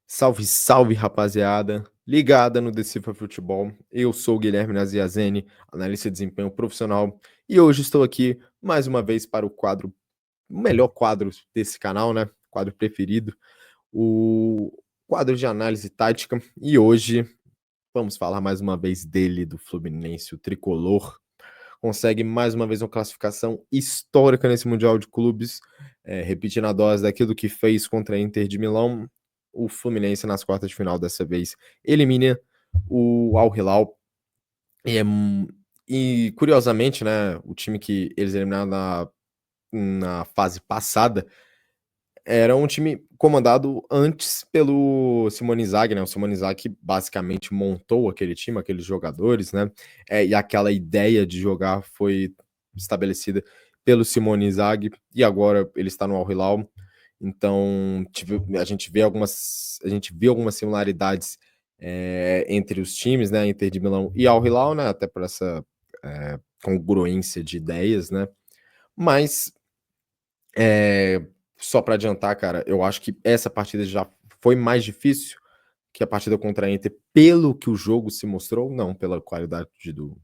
Salve, salve, rapaziada! Ligada no Decifra Futebol. Eu sou o Guilherme Naziazene, analista de desempenho profissional, e hoje estou aqui mais uma vez para o melhor quadro desse canal, né? Quadro preferido, o quadro de análise tática. E hoje vamos falar mais uma vez dele, do Fluminense, o tricolor. Consegue mais uma vez uma classificação histórica nesse Mundial de Clubes, repetindo a dose daquilo que fez contra a Inter de Milão. O Fluminense nas quartas de final dessa vez elimina o Al Hilal e curiosamente, né, o time que eles eliminaram na fase passada era um time comandado antes pelo Simone Inzaghi, né? O Simone Inzaghi basicamente montou aquele time, aqueles jogadores, né? E aquela ideia de jogar foi estabelecida pelo Simone Inzaghi e agora ele está no Al Hilal. Então, a gente vê algumas similaridades entre os times, né? Inter de Milão e Al Hilal, né? Até por essa congruência de ideias, né? Mas é, só para adiantar, cara, eu acho que essa partida já foi mais difícil que a partida contra a Inter, pelo que o jogo se mostrou, não pela qualidade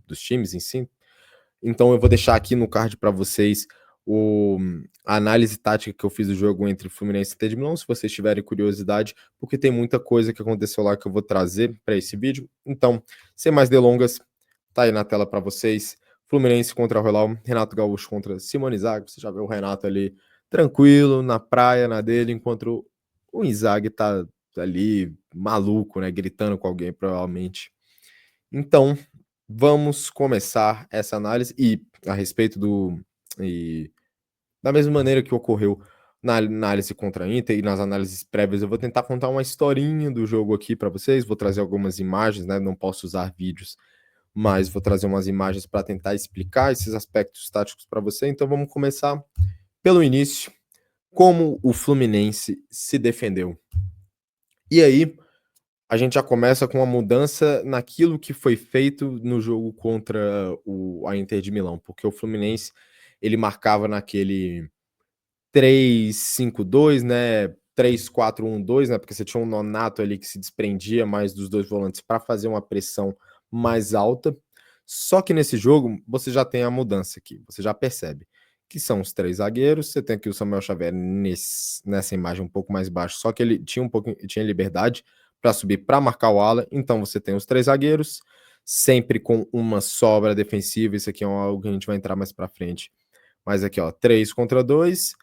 dos times em si. Então eu vou deixar aqui no card para vocês a análise tática que eu fiz do jogo entre Fluminense e Inter de Milão, se vocês tiverem curiosidade, porque tem muita coisa que aconteceu lá que eu vou trazer para esse vídeo. Então, sem mais delongas, tá aí na tela para vocês. Fluminense contra o Hilal, Renato Gaúcho contra Simone Inzaghi. Você já vê o Renato ali tranquilo, na praia, na dele, enquanto o Inzaghi tá ali maluco, né, gritando com alguém, provavelmente. Então, vamos começar essa análise e a respeito e da mesma maneira que ocorreu na análise contra a Inter e nas análises prévias, eu vou tentar contar uma historinha do jogo aqui para vocês, vou trazer algumas imagens, né, não posso usar vídeos, mas vou trazer umas imagens para tentar explicar esses aspectos táticos para você. Então vamos começar pelo início, como o Fluminense se defendeu. E aí, a gente já começa com uma mudança naquilo que foi feito no jogo contra a Inter de Milão, porque o Fluminense ele marcava naquele 3-5-2, né? 3-4-1-2, né? Porque você tinha um Nonato ali que se desprendia mais dos dois volantes para fazer uma pressão mais alta. Só que nesse jogo você já tem a mudança aqui, você já percebe que são os três zagueiros. Você tem aqui o Samuel Xavier nessa imagem um pouco mais baixo, só que ele tinha liberdade para subir para marcar o ala. Então você tem os três zagueiros, sempre com uma sobra defensiva. Isso aqui é algo que a gente vai entrar mais para frente. Mas aqui, ó, 3 contra 2.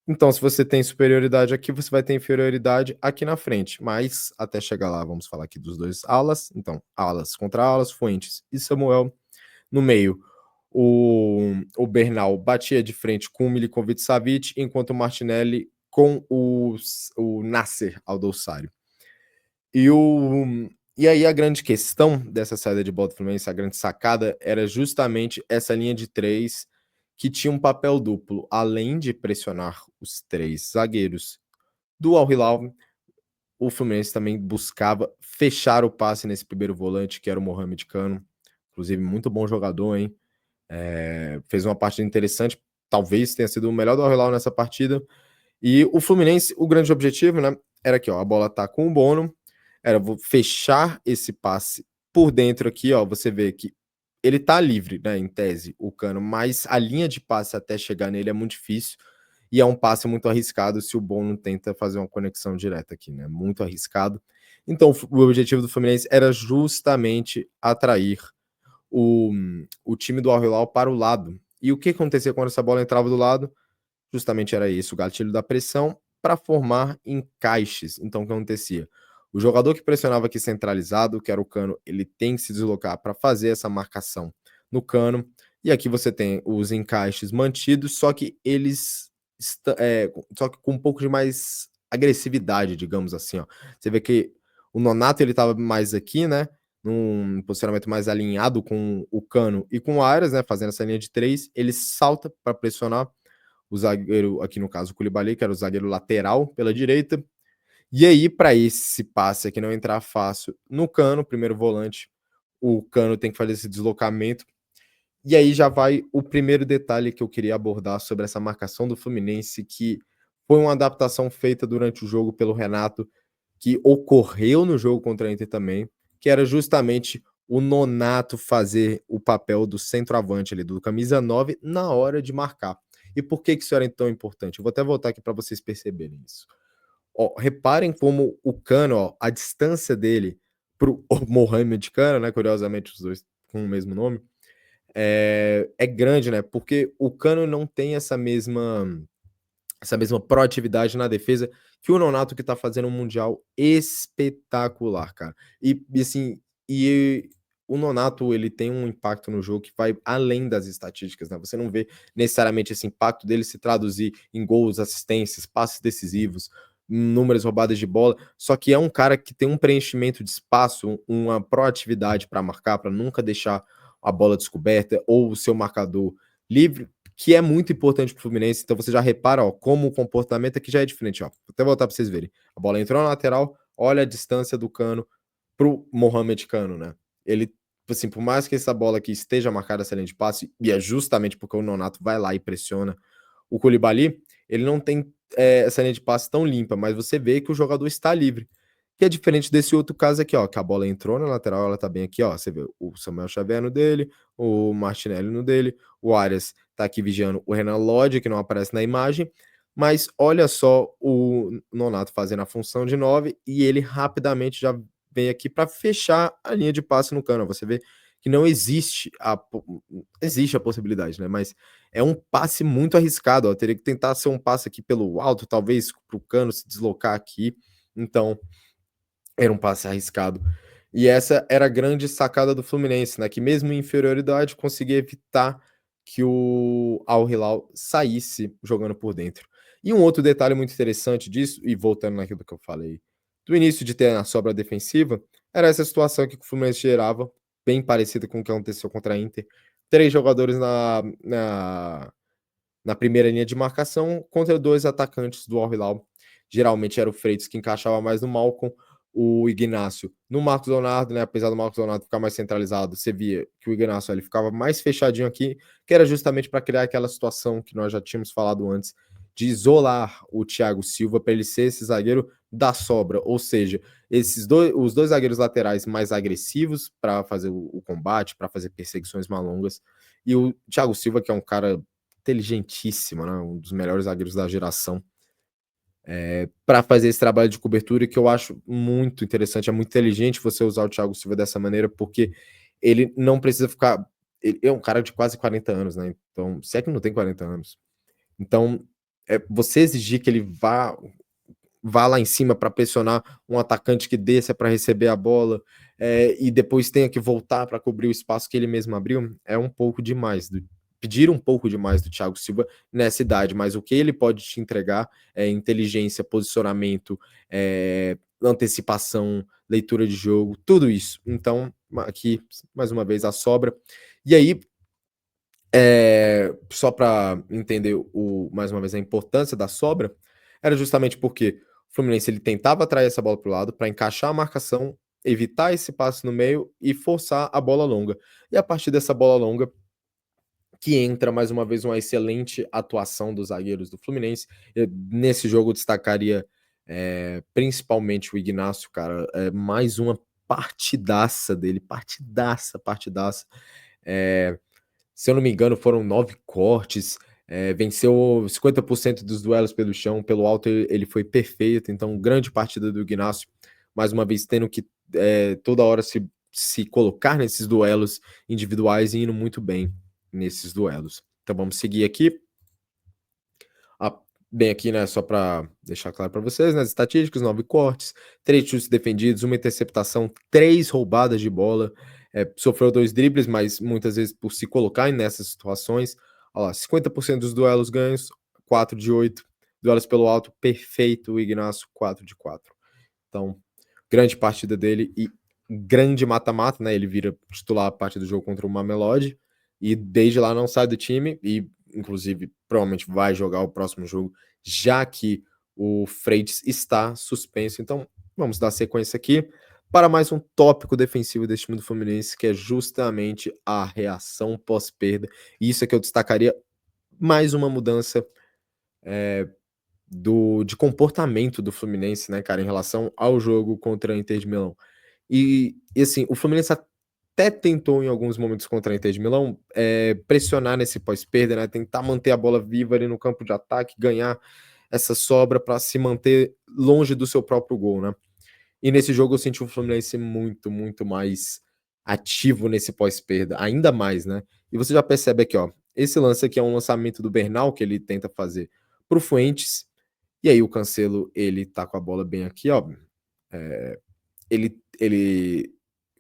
Então, se você tem superioridade aqui, você vai ter inferioridade aqui na frente. Mas até chegar lá, vamos falar aqui dos dois alas. Então, alas contra alas, Fuentes e Samuel. No meio, o Bernal batia de frente com o Milinkovic-Savic, enquanto o Martinelli com o Nasser Aldossário. E aí a grande questão dessa saída de bola do Fluminense, a grande sacada, era justamente essa linha de três que tinha um papel duplo. Além de pressionar os três zagueiros do Al Hilal, o Fluminense também buscava fechar o passe nesse primeiro volante, que era o Mohamed Cano. Inclusive, muito bom jogador, hein? Fez uma partida interessante, talvez tenha sido o melhor do Al Hilal nessa partida. E o Fluminense, o grande objetivo, né, era que, ó, a bola tá com o Bono, era fechar esse passe por dentro aqui, ó, você vê que ele tá livre, né, em tese, o Cano, mas a linha de passe até chegar nele é muito difícil e é um passe muito arriscado se o Bono tenta fazer uma conexão direta aqui, né, muito arriscado. Então, o objetivo do Fluminense era justamente atrair o time do Al Hilal para o lado. E o que acontecia quando essa bola entrava do lado? Justamente era isso, o gatilho da pressão para formar encaixes. Então, o que acontecia? O jogador que pressionava aqui centralizado, que era o Cano, ele tem que se deslocar para fazer essa marcação no Cano. E aqui você tem os encaixes mantidos, só que só que com um pouco de mais agressividade, digamos assim. Ó. Você vê que o Nonato ele estava mais aqui, né? Num posicionamento mais alinhado com o Cano e com o Arias, né? Fazendo essa linha de três. Ele salta para pressionar o zagueiro, aqui no caso o Koulibaly, que era o zagueiro lateral pela direita. E aí, para esse passe aqui não entrar fácil no Cano, primeiro volante, o Cano tem que fazer esse deslocamento. E aí já vai o primeiro detalhe que eu queria abordar sobre essa marcação do Fluminense, que foi uma adaptação feita durante o jogo pelo Renato, que ocorreu no jogo contra a Inter também, que era justamente o Nonato fazer o papel do centroavante ali, do camisa 9, na hora de marcar. E por que isso era tão importante? Eu vou até voltar aqui para vocês perceberem isso. Ó, reparem como o Cano, ó, a distância dele pro Mohamed Cano, né, curiosamente os 2 com o mesmo nome, é grande, né, porque o Cano não tem essa mesma proatividade na defesa que o Nonato, que tá fazendo um mundial espetacular, cara. Assim, e o Nonato, ele tem um impacto no jogo que vai além das estatísticas, né, você não vê necessariamente esse impacto dele se traduzir em gols, assistências, passes decisivos, números, roubadas de bola, só que é um cara que tem um preenchimento de espaço, uma proatividade para marcar, para nunca deixar a bola descoberta ou o seu marcador livre, que é muito importante para o Fluminense. Então você já repara, ó, como o comportamento aqui já é diferente, ó. Vou até voltar para vocês verem. A bola entrou na lateral, olha a distância do Cano pro Mohamed Cano, né? Ele, assim, por mais que essa bola aqui esteja marcada essa linha de passe, e é justamente porque o Nonato vai lá e pressiona o Koulibaly, ele não tem essa linha de passe tão limpa, mas você vê que o jogador está livre. Que é diferente desse outro caso aqui, ó, que a bola entrou na lateral, ela tá bem aqui, ó. Você vê o Samuel Xavier no dele, o Martinelli no dele, o Arias tá aqui vigiando o Renan Lodge, que não aparece na imagem, mas olha só o Nonato fazendo a função de 9 e ele rapidamente já vem aqui para fechar a linha de passe no Cano. Você vê que não existe existe a possibilidade, né? Mas é um passe muito arriscado. Ó. Teria que tentar ser um passe aqui pelo alto, talvez para o Cano se deslocar aqui. Então, era um passe arriscado. E essa era a grande sacada do Fluminense, né? Que mesmo em inferioridade conseguia evitar que o Al Hilal saísse jogando por dentro. E um outro detalhe muito interessante disso, e voltando naquilo que eu falei do início de ter a sobra defensiva, era essa situação aqui que o Fluminense gerava, bem parecida com o que aconteceu contra a Inter. 3 jogadores na primeira linha de marcação contra 2 atacantes do Al Hilal. Geralmente era o Freitas que encaixava mais no Malcom, o Ignacio no Marcos Leonardo, né? Apesar do Marcos Leonardo ficar mais centralizado, você via que o Ignacio ele ficava mais fechadinho aqui, que era justamente para criar aquela situação que nós já tínhamos falado antes, de isolar o Thiago Silva para ele ser esse zagueiro da sobra, ou seja, os dois zagueiros laterais mais agressivos para fazer o combate, para fazer perseguições mais longas, e o Thiago Silva, que é um cara inteligentíssimo, né? Um dos melhores zagueiros da geração, para fazer esse trabalho de cobertura que eu acho muito interessante. É muito inteligente você usar o Thiago Silva dessa maneira, porque ele não precisa ficar. Ele é um cara de quase 40 anos, né? Então, se é que não tem 40 anos. Então, você exigir que ele vá lá em cima para pressionar um atacante que desça para receber a bola e depois tenha que voltar para cobrir o espaço que ele mesmo abriu, é um pouco demais. Pedir um pouco demais do Thiago Silva nessa idade, mas o que ele pode te entregar é inteligência, posicionamento, antecipação, leitura de jogo, tudo isso. Então, aqui, mais uma vez, a sobra. E aí, só para entender mais uma vez a importância da sobra, era justamente porque o Fluminense ele tentava atrair essa bola para o lado para encaixar a marcação, evitar esse passe no meio e forçar a bola longa. E a partir dessa bola longa que entra mais uma vez uma excelente atuação dos zagueiros do Fluminense. Nesse jogo eu destacaria principalmente o Ignacio, cara, mais uma partidaça dele, partidaça, partidaça. É, se eu não me engano, foram 9 cortes, venceu 50% dos duelos pelo chão, pelo alto ele foi perfeito, então grande partida do Ignacio, mais uma vez tendo que toda hora se colocar nesses duelos individuais e indo muito bem nesses duelos. Então vamos seguir aqui. Ah, bem aqui, né, só para deixar claro para vocês, né, as estatísticas, 9 cortes, 3 chutes defendidos, 1 interceptação, 3 roubadas de bola, sofreu 2 dribles, mas muitas vezes por se colocar nessas situações. Olha lá, 50% dos duelos ganhos, 4 de 8, duelos pelo alto, perfeito, o Ignacio, 4 de 4. Então, grande partida dele e grande mata-mata, né, ele vira titular a parte do jogo contra o Mamelodi, e desde lá não sai do time e inclusive provavelmente vai jogar o próximo jogo, já que o Freitas está suspenso. Então, vamos dar sequência aqui para mais um tópico defensivo desse time do Fluminense, que é justamente a reação pós-perda. E isso é que eu destacaria mais uma mudança de comportamento do Fluminense, né, cara, em relação ao jogo contra a Inter de Milão. E assim, o Fluminense até tentou em alguns momentos contra a Inter de Milão, pressionar nesse pós-perda, né, tentar manter a bola viva ali no campo de ataque, ganhar essa sobra para se manter longe do seu próprio gol, né. E nesse jogo eu senti o Fluminense muito, muito mais ativo nesse pós-perda, ainda mais, né. E você já percebe aqui, ó, esse lance aqui é um lançamento do Bernal que ele tenta fazer para o Fuentes, e aí o Cancelo, ele tá com a bola bem aqui, ó, ele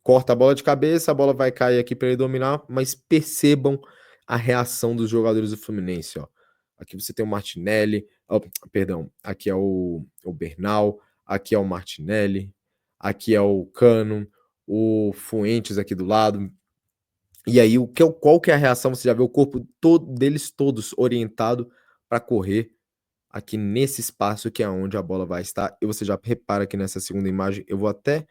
corta a bola de cabeça, a bola vai cair aqui para ele dominar, mas percebam a reação dos jogadores do Fluminense, ó. Aqui você tem o Martinelli, ó, perdão, aqui é o Bernal, aqui é o Martinelli, aqui é o Cano, o Fuentes aqui do lado. E aí qual que é a reação? Você já vê o corpo todo deles todos orientado para correr aqui nesse espaço que é onde a bola vai estar. E você já repara que nessa segunda imagem, eu vou até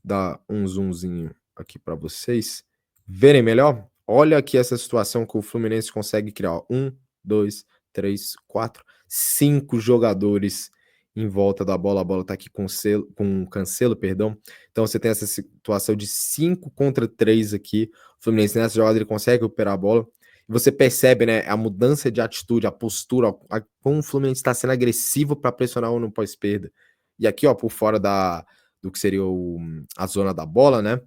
dar um zoomzinho aqui para vocês verem melhor. Olha aqui essa situação que o Fluminense consegue criar, ó. 1, 2, 3, 4, 5 jogadores em volta da bola. A bola tá aqui com o Cancelo, perdão. Então você tem essa situação de 5 contra 3 aqui. O Fluminense nessa jogada ele consegue recuperar a bola. E você percebe, né, a mudança de atitude, a postura, como o Fluminense está sendo agressivo para pressionar o no pós-perda. E aqui, ó, por fora do que seria a zona da bola, né?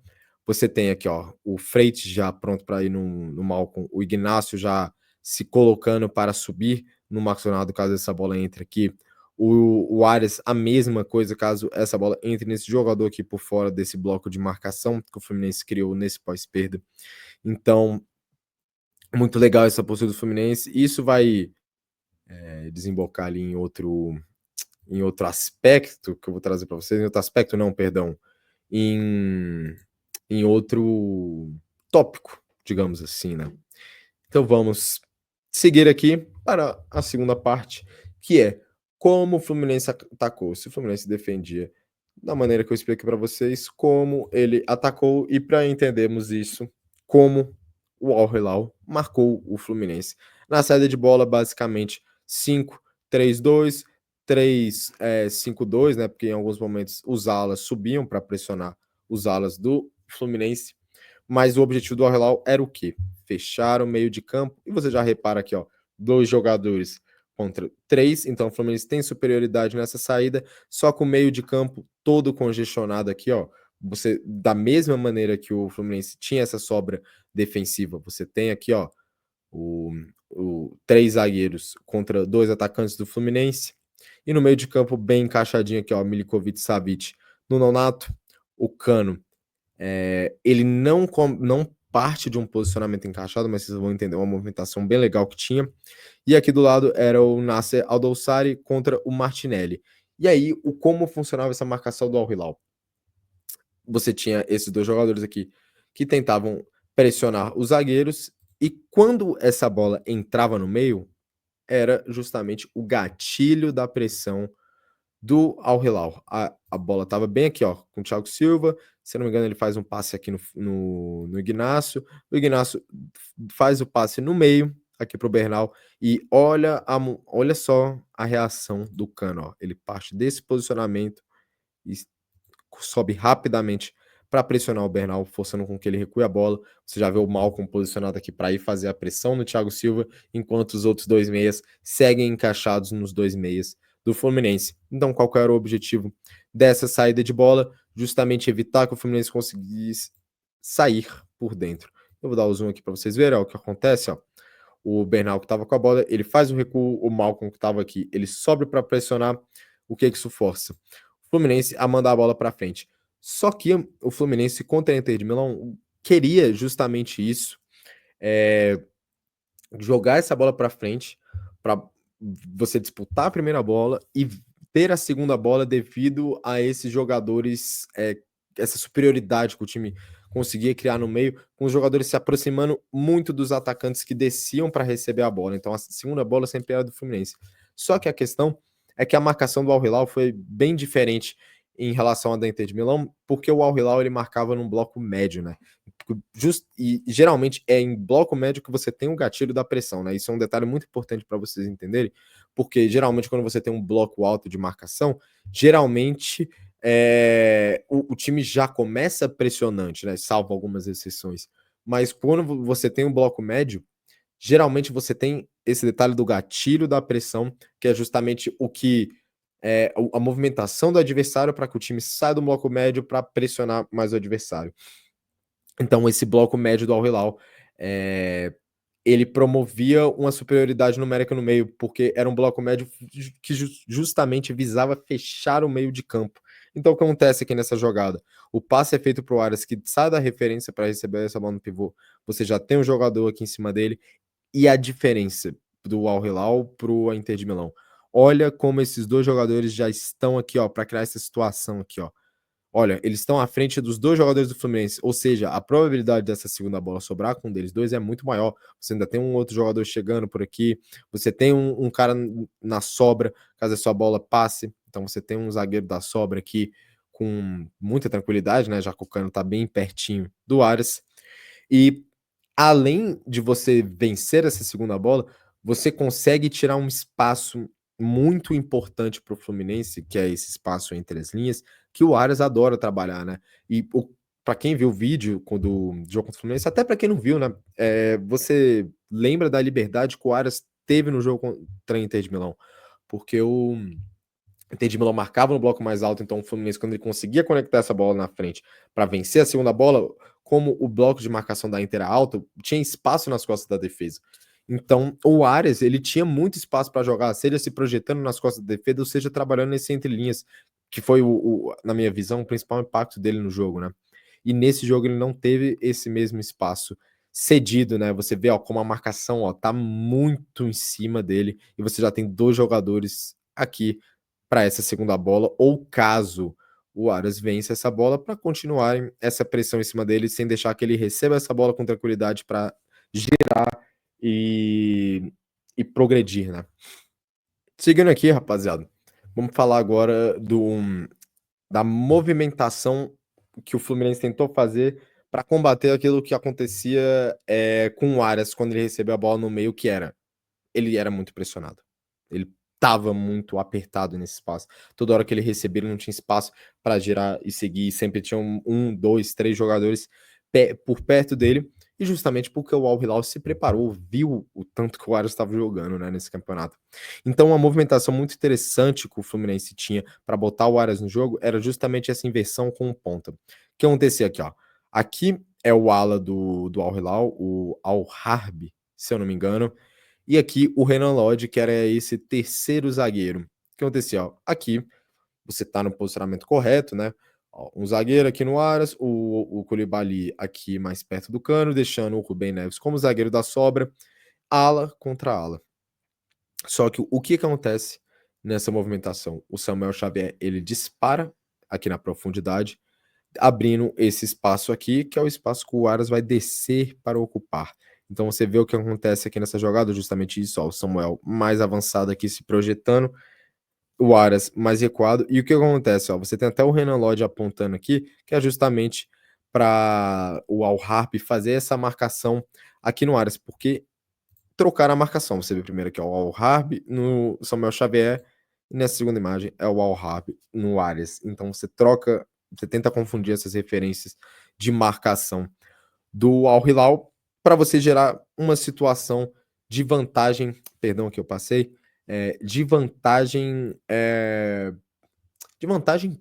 Você tem aqui, ó, o Freitas já pronto para ir no Malcom, o Ignacio já se colocando para subir no Marcos Leonardo caso essa bola entre aqui. O Arias, a mesma coisa caso essa bola entre nesse jogador aqui por fora desse bloco de marcação que o Fluminense criou nesse pós-perda. Então, muito legal essa postura do Fluminense. Isso vai desembocar ali em outro aspecto que eu vou trazer para vocês. Em outro aspecto, não, perdão. Em outro tópico, digamos assim, né. Então vamos seguir aqui para a segunda parte, que é como o Fluminense atacou. Se o Fluminense defendia da maneira que eu expliquei para vocês, como ele atacou e para entendermos isso, como o Al Hilal marcou o Fluminense. Na saída de bola, basicamente 5-3-2, 5-2, né, porque em alguns momentos os alas subiam para pressionar os alas do Fluminense, mas o objetivo do Al Hilal era o quê? Fechar o meio de campo, e você já repara aqui, ó, 2 jogadores contra 3, então o Fluminense tem superioridade nessa saída, só que o meio de campo todo congestionado aqui, ó, você da mesma maneira que o Fluminense tinha essa sobra defensiva, você tem aqui, ó, o 3 zagueiros contra 2 atacantes do Fluminense, e no meio de campo bem encaixadinho aqui, ó, Milinkovic, Savic no Nonato, o Cano ele não parte de um posicionamento encaixado, mas vocês vão entender uma movimentação bem legal que tinha. E aqui do lado era o Nasser Al-Dossari contra o Martinelli. E aí, como funcionava essa marcação do Al Hilal? Você tinha esses 2 jogadores aqui que tentavam pressionar os zagueiros, e quando essa bola entrava no meio, era justamente o gatilho da pressão do Al Hilal. A bola estava bem aqui, ó, com o Thiago Silva. Se eu não me engano, ele faz um passe aqui no Ignacio. O Ignacio faz o passe no meio, aqui para o Bernal. E olha só a reação do Cano. Ó. Ele parte desse posicionamento e sobe rapidamente para pressionar o Bernal, forçando com que ele recue a bola. Você já vê o Malcom posicionado aqui para ir fazer a pressão no Thiago Silva, enquanto os outros 2 meias seguem encaixados nos 2 meias do Fluminense. Então, qual era o objetivo dessa saída de bola? Justamente evitar que o Fluminense conseguisse sair por dentro. Eu vou dar o zoom aqui para vocês verem ó, o que acontece. Ó. O Bernal que estava com a bola, ele faz o recuo, o Malcom que estava aqui, ele sobe para pressionar. O que isso força? O Fluminense a mandar a bola para frente. Só que o Fluminense contra a Inter de Milão queria justamente isso, jogar essa bola para frente, para você disputar a primeira bola e ter a segunda bola devido a esses jogadores, essa superioridade que o time conseguia criar no meio, com os jogadores se aproximando muito dos atacantes que desciam para receber a bola. Então a segunda bola sempre era do Fluminense. Só que a questão é que a marcação do Al Hilal foi bem diferente em relação à da Inter de Milão, porque o Al Hilal ele marcava num bloco médio, né? E geralmente é em bloco médio que você tem o gatilho da pressão, né? Isso é um detalhe muito importante para vocês entenderem, porque geralmente quando você tem um bloco alto de marcação, geralmente o time já começa pressionante, né? Salvo algumas exceções. Mas quando você tem um bloco médio, geralmente você tem esse detalhe do gatilho da pressão, que é justamente o que a movimentação do adversário para que o time saia do bloco médio para pressionar mais o adversário. Então, esse bloco médio do Al Hilal, ele promovia uma superioridade numérica no meio, porque era um bloco médio que justamente visava fechar o meio de campo. Então, o que acontece aqui nessa jogada? O passe é feito para o Aras, que sai da referência para receber essa bola no pivô. Você já tem um jogador aqui em cima dele, e a diferença do Al Hilal para o Inter de Milão. Olha como esses dois jogadores já estão aqui, ó, para criar essa situação aqui, ó. Olha, eles estão à frente dos dois jogadores do Fluminense, ou seja, a probabilidade dessa segunda bola sobrar com um deles dois é muito maior. Você ainda tem um outro jogador chegando por aqui, você tem um cara na sobra, caso a sua bola passe, então você tem um zagueiro da sobra aqui com muita tranquilidade, né, já que o Cano tá bem pertinho do Aras. E além de você vencer essa segunda bola, você consegue tirar um espaço muito importante para o Fluminense, que é esse espaço entre as linhas, que o Aras adora trabalhar, né? E para quem viu o vídeo do jogo contra o Fluminense, até para quem não viu, né? Você lembra da liberdade que o Aras teve no jogo contra o Inter de Milão, porque o Inter de Milão marcava no bloco mais alto, então o Fluminense, quando ele conseguia conectar essa bola na frente para vencer a segunda bola, como o bloco de marcação da Inter era alto, tinha espaço nas costas da defesa. Então, o Ares, ele tinha muito espaço para jogar, seja se projetando nas costas da defesa, ou seja trabalhando nesse entre linhas, que foi, na minha visão, o principal impacto dele no jogo, né? E nesse jogo ele não teve esse mesmo espaço cedido, né? Você vê, ó, como a marcação, ó, tá muito em cima dele, e você já tem dois jogadores aqui para essa segunda bola, ou caso o Aras vence essa bola, para continuarem essa pressão em cima dele, sem deixar que ele receba essa bola com tranquilidade para girar e progredir, né? Seguindo aqui, rapaziada, vamos falar agora da movimentação que o Fluminense tentou fazer para combater aquilo que acontecia com o Aras quando ele recebeu a bola no meio, que ele era muito pressionado. Ele estava muito apertado nesse espaço. Toda hora que ele recebia, ele não tinha espaço para girar e seguir. Sempre tinha dois, três jogadores por perto dele. E justamente porque o Al Hilal se preparou, viu o tanto que o Aras estava jogando, né, nesse campeonato. Então, uma movimentação muito interessante que o Fluminense tinha para botar o Aras no jogo era justamente essa inversão com o ponta. O que acontecia aqui, ó? Aqui é o ala do Al Hilal, o Al Harbi, se eu não me engano. E aqui o Renan Lodge, que era esse terceiro zagueiro. O que acontecia? Ó, aqui você está no posicionamento correto, né? Ó, um zagueiro aqui no Aras, o Koulibaly aqui mais perto do Cano, deixando o Rubem Neves como zagueiro da sobra, ala contra ala. Só que o que acontece nessa movimentação? O Samuel Xavier, ele dispara aqui na profundidade, abrindo esse espaço aqui, que é o espaço que o Aras vai descer para ocupar. Então você vê o que acontece aqui nessa jogada, justamente isso, ó, o Samuel mais avançado aqui se projetando, o Aras mais recuado, e o que acontece, ó, você tem até o Renan Lodge apontando aqui, que é justamente para o Al Harp fazer essa marcação aqui no Aras, porque trocar a marcação, você vê primeiro aqui, ó, o Al Harp no Samuel Xavier, e nessa segunda imagem é o Al Harp no Aras, então você troca, você tenta confundir essas referências de marcação do Al Hilal para você gerar uma situação de vantagem, perdão que eu passei, de vantagem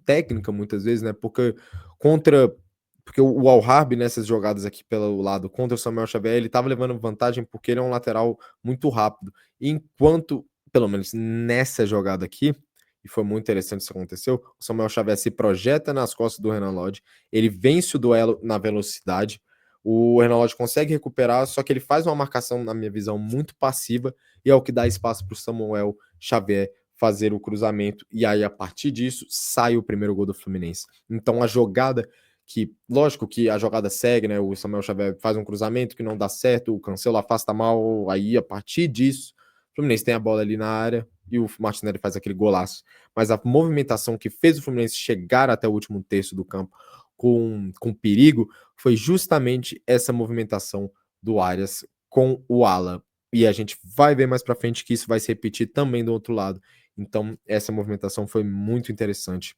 técnica muitas vezes, né? Porque o Al Harb nessas jogadas aqui pelo lado contra o Samuel Xavier, ele estava levando vantagem porque ele é um lateral muito rápido. Enquanto, pelo menos nessa jogada aqui, e foi muito interessante isso que aconteceu, o Samuel Xavier se projeta nas costas do Renan Lodge, ele vence o duelo na velocidade, o Renan Lodge consegue recuperar, só que ele faz uma marcação, na minha visão, muito passiva, e é o que dá espaço para o Samuel Xavier fazer o cruzamento, e aí a partir disso sai o primeiro gol do Fluminense. Então a jogada que, lógico que a jogada segue, né? O Samuel Xavier faz um cruzamento que não dá certo, o Cancelo afasta mal, aí a partir disso, o Fluminense tem a bola ali na área e o Martinelli faz aquele golaço. Mas a movimentação que fez o Fluminense chegar até o último terço do campo com perigo foi justamente essa movimentação do Arias com o ala. e a gente vai ver mais pra frente que isso vai se repetir também do outro lado. Então, essa movimentação foi muito interessante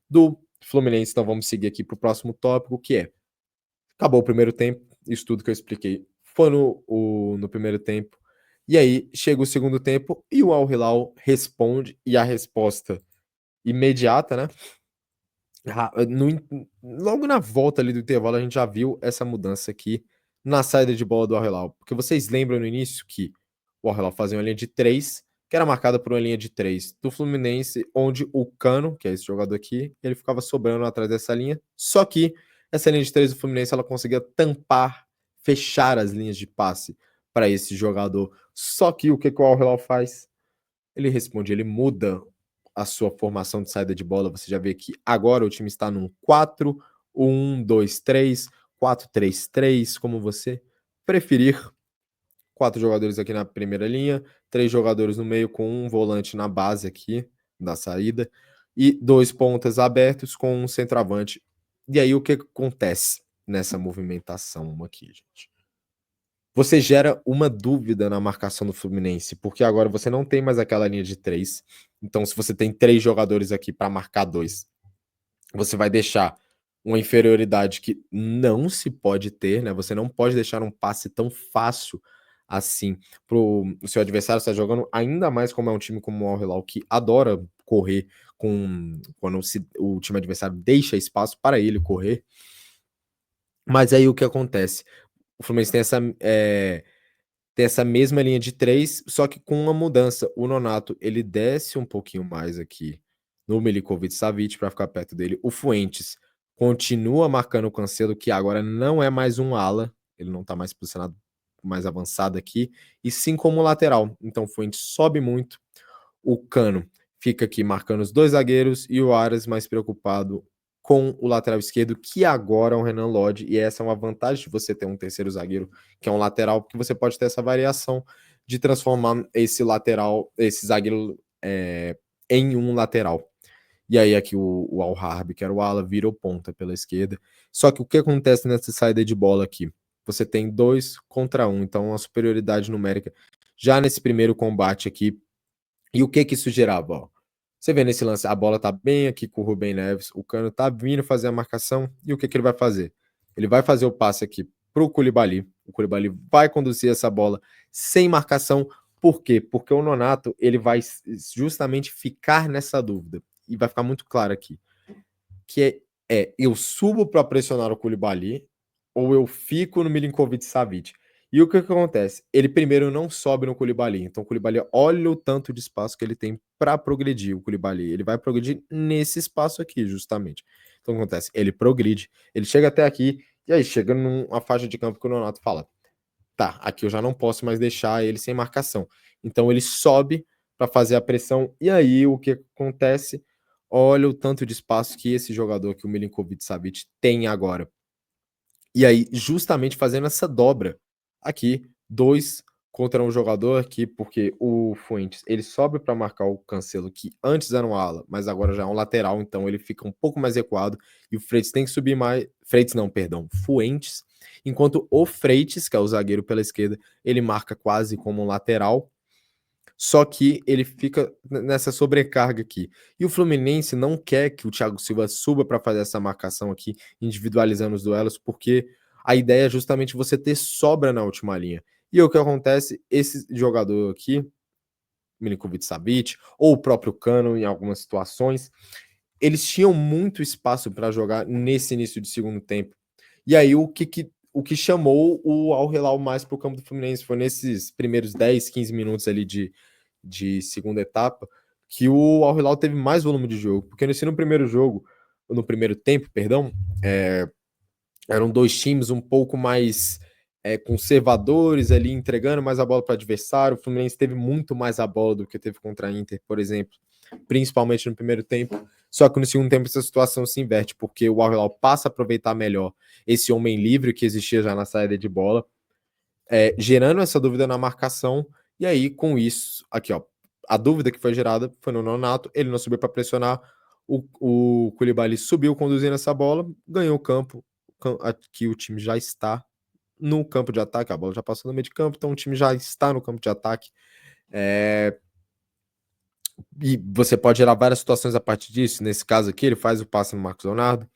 do Fluminense. Então, vamos seguir aqui para o próximo tópico, que é: acabou o primeiro tempo, isso tudo que eu expliquei foi no primeiro tempo. E aí, chega o segundo tempo e o Al Hilal responde, e a resposta imediata, né? Logo na volta ali do intervalo, a gente já viu essa mudança aqui na saída de bola do Al Hilal. Porque vocês lembram no início que o Al Hilal fazia uma linha de 3, que era marcada por uma linha de 3 do Fluminense, onde o Cano, que é esse jogador aqui, ele ficava sobrando atrás dessa linha. Só que essa linha de 3 do Fluminense, ela conseguia tampar, fechar as linhas de passe para esse jogador. Só que o que o Al Hilal faz? Ele responde, ele muda a sua formação de saída de bola. Você já vê que agora o time está num 4-1-2-3, 4-3-3, como você preferir. 4 jogadores aqui na primeira linha, 3 jogadores no meio com um volante na base aqui da saída e 2 pontas abertos com um centroavante. E aí o que acontece nessa movimentação aqui, gente? Você gera uma dúvida na marcação do Fluminense, porque agora você não tem mais aquela linha de 3. Então, se você tem 3 jogadores aqui para marcar 2, você vai deixar uma inferioridade que não se pode ter, né? Você não pode deixar um passe tão fácil assim pro o seu adversário estar jogando, ainda mais como é um time como o Al Hilal, que adora correr quando o time adversário deixa espaço para ele correr. Mas aí o que acontece? O Fluminense tem essa mesma linha de 3, só que com uma mudança. O Nonato, ele desce um pouquinho mais aqui no Milinkovic-Savic para ficar perto dele. O Fuentes continua marcando o Cancelo, que agora não é mais um ala, ele não tá mais posicionado mais avançado aqui, e sim como lateral. Então o Fuentes sobe muito, o Cano fica aqui marcando os 2 zagueiros e o Aras mais preocupado com o lateral esquerdo, que agora é o Renan Lodge, e essa é uma vantagem de você ter um terceiro zagueiro, que é um lateral, porque você pode ter essa variação de transformar esse lateral, esse zagueiro em um lateral. E aí aqui o Al Harbi, que era o ala, vira o ponta pela esquerda. Só que o que acontece nessa saída de bola aqui? Você tem 2 contra 1, então uma superioridade numérica já nesse primeiro combate aqui. E o que isso gerava? Ó? Você vê nesse lance, a bola tá bem aqui com o Rubem Neves, o Cano tá vindo fazer a marcação, e o que ele vai fazer? Ele vai fazer o passe aqui pro Koulibaly, o Koulibaly vai conduzir essa bola sem marcação, por quê? Porque o Nonato, ele vai justamente ficar nessa dúvida, e vai ficar muito claro aqui, que eu subo para pressionar o Koulibaly, ou eu fico no Milinkovic-Savic. E o que acontece? Ele primeiro não sobe no Koulibaly, então o Koulibaly, olha o tanto de espaço que ele tem para progredir. O Koulibaly, ele vai progredir nesse espaço aqui, justamente. Então o que acontece? Ele progride, ele chega até aqui, e aí chega numa faixa de campo que o Nonato fala, tá, aqui eu já não posso mais deixar ele sem marcação. Então ele sobe para fazer a pressão, e aí o que acontece? Olha o tanto de espaço que esse jogador, que o Milinkovic-Savic, tem agora. E aí, justamente fazendo essa dobra aqui, 2 contra um jogador aqui, porque o Fuentes, ele sobe para marcar o Cancelo, que antes era um ala, mas agora já é um lateral, então ele fica um pouco mais recuado, e o Freitas tem que subir mais, Freitas não, perdão, Fuentes, enquanto o Freitas, que é o zagueiro pela esquerda, ele marca quase como um lateral, só que ele fica nessa sobrecarga aqui. E o Fluminense não quer que o Thiago Silva suba para fazer essa marcação aqui, individualizando os duelos, porque a ideia é justamente você ter sobra na última linha. E o que acontece? Esse jogador aqui, Milinkovic-Savic, ou o próprio Cano em algumas situações, eles tinham muito espaço para jogar nesse início de segundo tempo. E aí o que chamou o Al Hilal mais para o campo do Fluminense foi nesses primeiros 10, 15 minutos ali de segunda etapa, que o Al Hilal teve mais volume de jogo, porque no primeiro jogo, no primeiro tempo, perdão, eram 2 times um pouco mais conservadores ali, entregando mais a bola para o adversário. O Fluminense teve muito mais a bola do que teve contra a Inter, por exemplo, principalmente no primeiro tempo. Só que no segundo tempo essa situação se inverte, porque o Al Hilal passa a aproveitar melhor esse homem livre que existia já na saída de bola, gerando essa dúvida na marcação, e aí com isso, aqui ó, a dúvida que foi gerada foi no Nonato, ele não subiu para pressionar, o Koulibaly subiu conduzindo essa bola, ganhou o campo, aqui o time já está no campo de ataque, a bola já passou no meio de campo, então o time já está no campo de ataque. E você pode gerar várias situações a partir disso. Nesse caso aqui, ele faz o passe no Marcos Leonardo,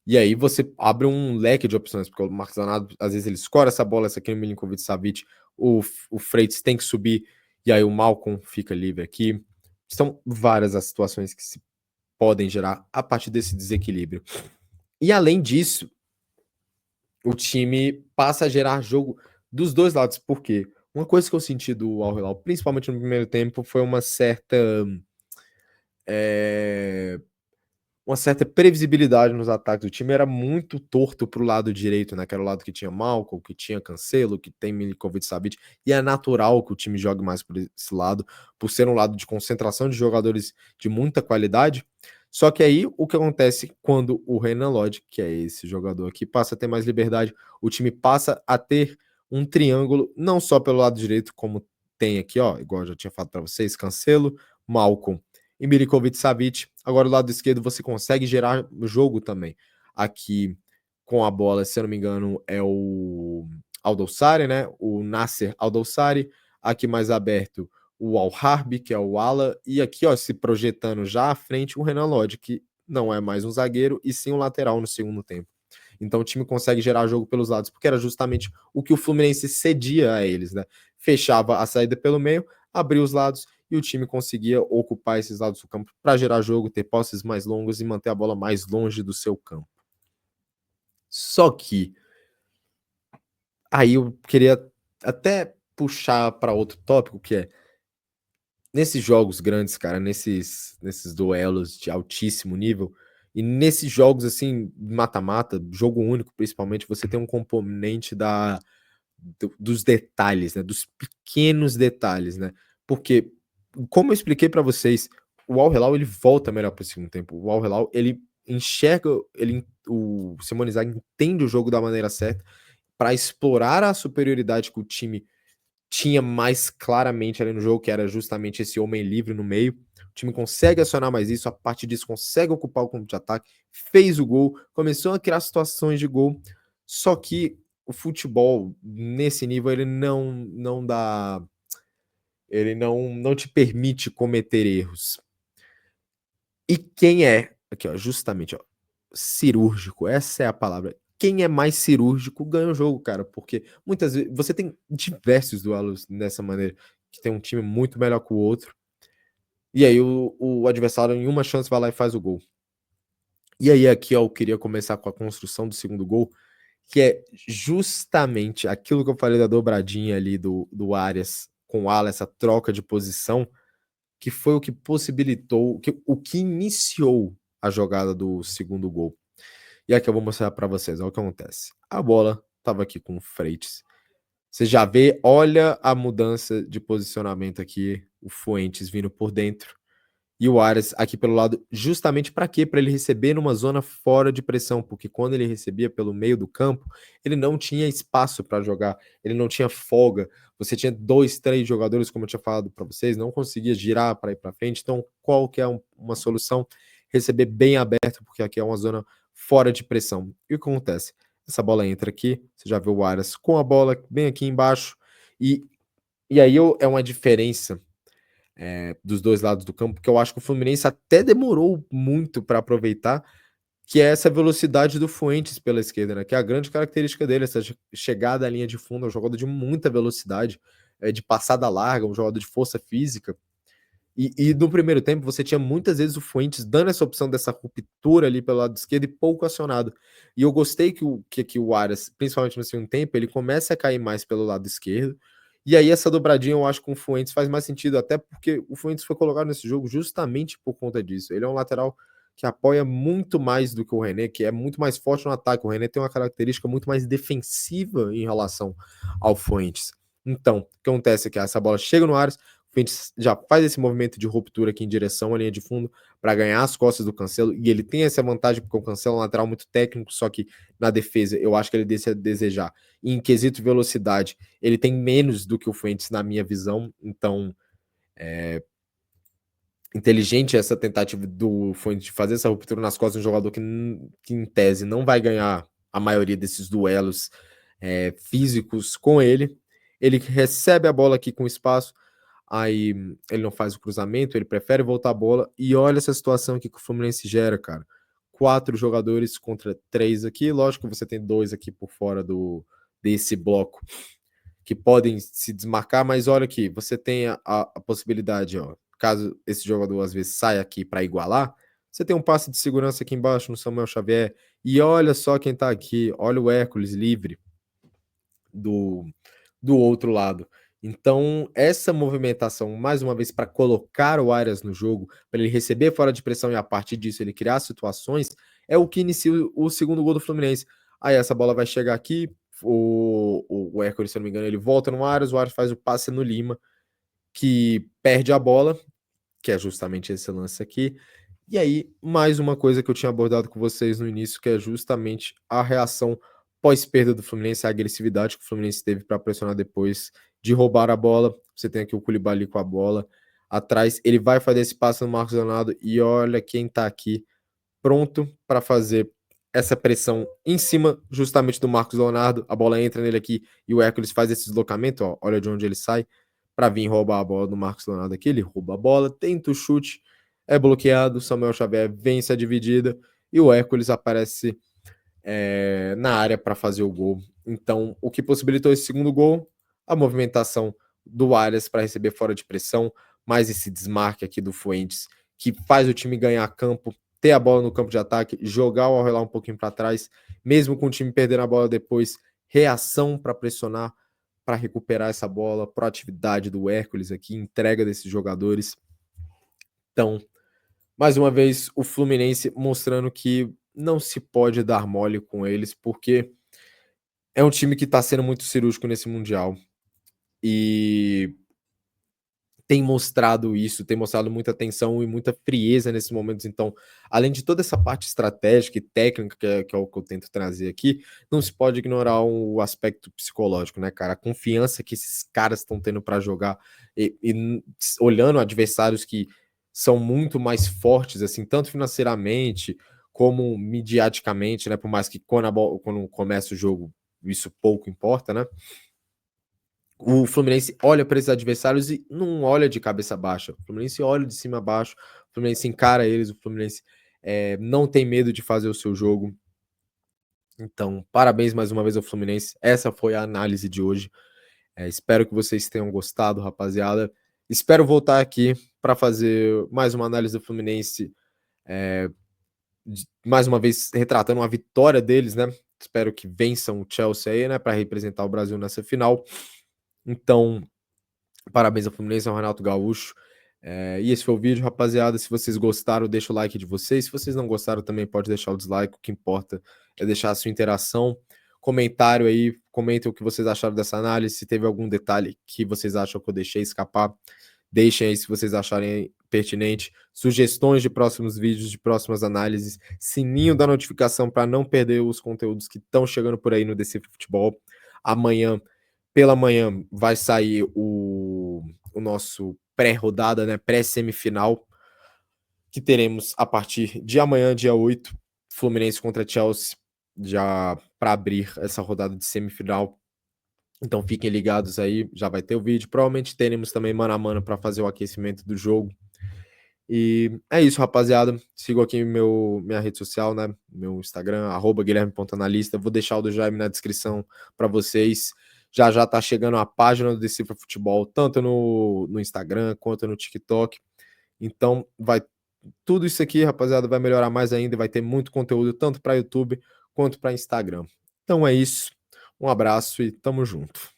e aí você abre um leque de opções, porque o Marcos Leonardo, às vezes ele escora essa bola, essa aqui no Milinkovic-Savic, o Freitas tem que subir, e aí o Malcolm fica livre aqui. São várias as situações que se podem gerar a partir desse desequilíbrio. E além disso, o time passa a gerar jogo dos dois lados. Por quê? Uma coisa que eu senti do Al Hilal, principalmente no primeiro tempo, foi uma certa previsibilidade nos ataques. O time era muito torto pro lado direito, né? Que era o lado que tinha Malcolm, que tinha Cancelo, que tem Milinkovic-Savic, e é natural que o time jogue mais por esse lado, por ser um lado de concentração de jogadores de muita qualidade. Só que aí, o que acontece quando o Renan Lodge, que é esse jogador aqui, passa a ter mais liberdade, o time passa a ter um triângulo, não só pelo lado direito, como tem aqui, ó, igual eu já tinha falado para vocês, Cancelo, Malcolm e Milinkovic-Savic. Agora, do lado esquerdo, você consegue gerar o jogo também. Aqui, com a bola, se eu não me engano, é o Aldoussari, né? O Nasser Aldoussari. Aqui mais aberto, o Al-Harbi, que é o ala. E aqui, ó, se projetando já à frente, o Renan Lodge, que não é mais um zagueiro, e sim um lateral no segundo tempo. Então o time consegue gerar jogo pelos lados, porque era justamente o que o Fluminense cedia a eles, né? Fechava a saída pelo meio, abria os lados e o time conseguia ocupar esses lados do campo para gerar jogo, ter posses mais longos e manter a bola mais longe do seu campo. Só que aí eu queria até puxar para outro tópico, que é nesses jogos grandes, cara, nesses duelos de altíssimo nível, e nesses jogos assim, mata-mata, jogo único principalmente, você tem um componente dos detalhes, né? Dos pequenos detalhes, né? Porque, como eu expliquei para vocês, o Al Hilal ele volta melhor para o segundo tempo. O Al Hilal ele enxerga, o Simone Inzaghi entende o jogo da maneira certa para explorar a superioridade que o time tinha mais claramente ali no jogo, que era justamente esse homem livre no meio. O time consegue acionar mais isso, a partir disso consegue ocupar o campo de ataque, fez o gol, começou a criar situações de gol, só que o futebol nesse nível ele não te permite cometer erros. E quem é, aqui ó, justamente ó, cirúrgico, essa é a palavra. Quem é mais cirúrgico ganha o jogo, cara, porque muitas vezes você tem diversos duelos dessa maneira, que tem um time muito melhor que o outro, e aí o adversário em uma chance vai lá e faz o gol. E aí aqui ó, eu queria começar com a construção do segundo gol, que é justamente aquilo que eu falei da dobradinha ali do Arias com o Ala, essa troca de posição, que foi o que possibilitou, o que iniciou a jogada do segundo gol. E aqui eu vou mostrar para vocês, olha o que acontece. A bola estava aqui com o Freitas. Você já vê, olha a mudança de posicionamento aqui, o Fuentes vindo por dentro e o Arias aqui pelo lado, justamente para quê? Para ele receber numa zona fora de pressão, porque quando ele recebia pelo meio do campo, ele não tinha espaço para jogar, ele não tinha folga. Você tinha 2, 3 jogadores, como eu tinha falado para vocês, não conseguia girar para ir para frente. Então, qual que é uma solução? Receber bem aberto, porque aqui é uma zona fora de pressão. E o que acontece? Essa bola entra aqui, você já vê o Arias com a bola bem aqui embaixo, e aí é uma diferença dos dois lados do campo, que eu acho que o Fluminense até demorou muito para aproveitar, que é essa velocidade do Fuentes pela esquerda, né? Que é a grande característica dele, essa chegada à linha de fundo, é um jogador de muita velocidade, de passada larga, um jogador de força física. E no primeiro tempo você tinha muitas vezes o Fuentes dando essa opção dessa ruptura ali pelo lado esquerdo e pouco acionado. E eu gostei que o Arias, principalmente no segundo tempo, ele começa a cair mais pelo lado esquerdo. E aí essa dobradinha eu acho que com o Fuentes faz mais sentido, até porque o Fuentes foi colocado nesse jogo justamente por conta disso. Ele é um lateral que apoia muito mais do que o René, que é muito mais forte no ataque. O René tem uma característica muito mais defensiva em relação ao Fuentes. Então, o que acontece é que essa bola chega no Arias, o Fuentes já faz esse movimento de ruptura aqui em direção à linha de fundo para ganhar as costas do Cancelo, e ele tem essa vantagem porque o Cancelo é um lateral muito técnico, só que na defesa eu acho que ele deixa a desejar. E em quesito velocidade, ele tem menos do que o Fuentes na minha visão, então inteligente essa tentativa do Fuentes de fazer essa ruptura nas costas de um jogador que em tese não vai ganhar a maioria desses duelos físicos com ele. Ele recebe a bola aqui com espaço, aí ele não faz o cruzamento, ele prefere voltar a bola. E olha essa situação aqui que o Fluminense gera, cara. 4 jogadores contra 3 aqui. Lógico que você tem 2 aqui por fora desse bloco que podem se desmarcar, mas olha aqui, você tem a possibilidade, ó, caso esse jogador às vezes saia aqui para igualar, você tem um passe de segurança aqui embaixo no Samuel Xavier, e olha só quem tá aqui, olha o Hércules livre do, do outro lado. Então, essa movimentação, mais uma vez, para colocar o Arias no jogo, para ele receber fora de pressão e a partir disso ele criar situações, é o que inicia o segundo gol do Fluminense. Aí essa bola vai chegar aqui, o Hércules, se eu não me engano, ele volta no Arias, o Arias faz o passe no Lima, que perde a bola, que é justamente esse lance aqui. E aí, mais uma coisa que eu tinha abordado com vocês no início, que é justamente a reação pós-perda do Fluminense, a agressividade que o Fluminense teve para pressionar depois de roubar a bola. Você tem aqui o Koulibaly com a bola atrás, ele vai fazer esse passe no Marcos Leonardo e olha quem tá aqui pronto para fazer essa pressão em cima justamente do Marcos Leonardo. A bola entra nele aqui e o Hércules faz esse deslocamento, ó, olha de onde ele sai para vir roubar a bola do Marcos Leonardo aqui. Ele rouba a bola, tenta o chute, é bloqueado. Samuel Xavier vence a dividida e o Hércules aparece na área para fazer o gol. Então, o que possibilitou esse segundo gol? A movimentação do Arias para receber fora de pressão, mais esse desmarque aqui do Fuentes, que faz o time ganhar campo, ter a bola no campo de ataque, jogar o Al-Hilal um pouquinho para trás, mesmo com o time perdendo a bola depois, reação para pressionar, para recuperar essa bola, proatividade do Hércules aqui, entrega desses jogadores. Então, mais uma vez, o Fluminense mostrando que não se pode dar mole com eles, porque é um time que está sendo muito cirúrgico nesse Mundial. E tem mostrado isso, tem mostrado muita atenção e muita frieza nesses momentos. Então, além de toda essa parte estratégica e técnica, que é o que eu tento trazer aqui, não se pode ignorar o aspecto psicológico, né, cara? A confiança que esses caras estão tendo para jogar e olhando adversários que são muito mais fortes, assim, tanto financeiramente como midiaticamente, né? Por mais que quando começa o jogo, isso pouco importa, né? O Fluminense olha para esses adversários e não olha de cabeça baixa. O Fluminense olha de cima a baixo, o Fluminense encara eles, o Fluminense não tem medo de fazer o seu jogo. Então, parabéns mais uma vez ao Fluminense. Essa foi a análise de hoje. Espero que vocês tenham gostado, rapaziada. Espero voltar aqui para fazer mais uma análise do Fluminense, mais uma vez retratando a vitória deles, né? Espero que vençam o Chelsea aí, né? Para representar o Brasil nessa final. Então, parabéns ao Fluminense, ao Renato Gaúcho. E esse foi o vídeo, rapaziada. Se vocês gostaram, deixa o like de vocês. Se vocês não gostaram, também pode deixar o dislike. O que importa é deixar a sua interação. Comentário aí, comentem o que vocês acharam dessa análise. Se teve algum detalhe que vocês acham que eu deixei escapar, deixem aí se vocês acharem pertinente. Sugestões de próximos vídeos, de próximas análises. Sininho da notificação para não perder os conteúdos que estão chegando por aí no Decifra Futebol. Amanhã, pela manhã, vai sair o nosso pré-rodada, né, pré-semifinal, que teremos a partir de amanhã, dia 8, Fluminense contra Chelsea, já para abrir essa rodada de semifinal. Então fiquem ligados aí, já vai ter o vídeo. Provavelmente teremos também mano a mano para fazer o aquecimento do jogo. E é isso, rapaziada. Sigo aqui minha rede social, né? Meu Instagram, @guilherme.analista. Vou deixar o do Jaime na descrição para vocês. Já tá chegando a página do Decifra Futebol, tanto no Instagram quanto no TikTok. Então, tudo isso aqui, rapaziada, vai melhorar mais ainda e vai ter muito conteúdo tanto para YouTube quanto para Instagram. Então é isso. Um abraço e tamo junto.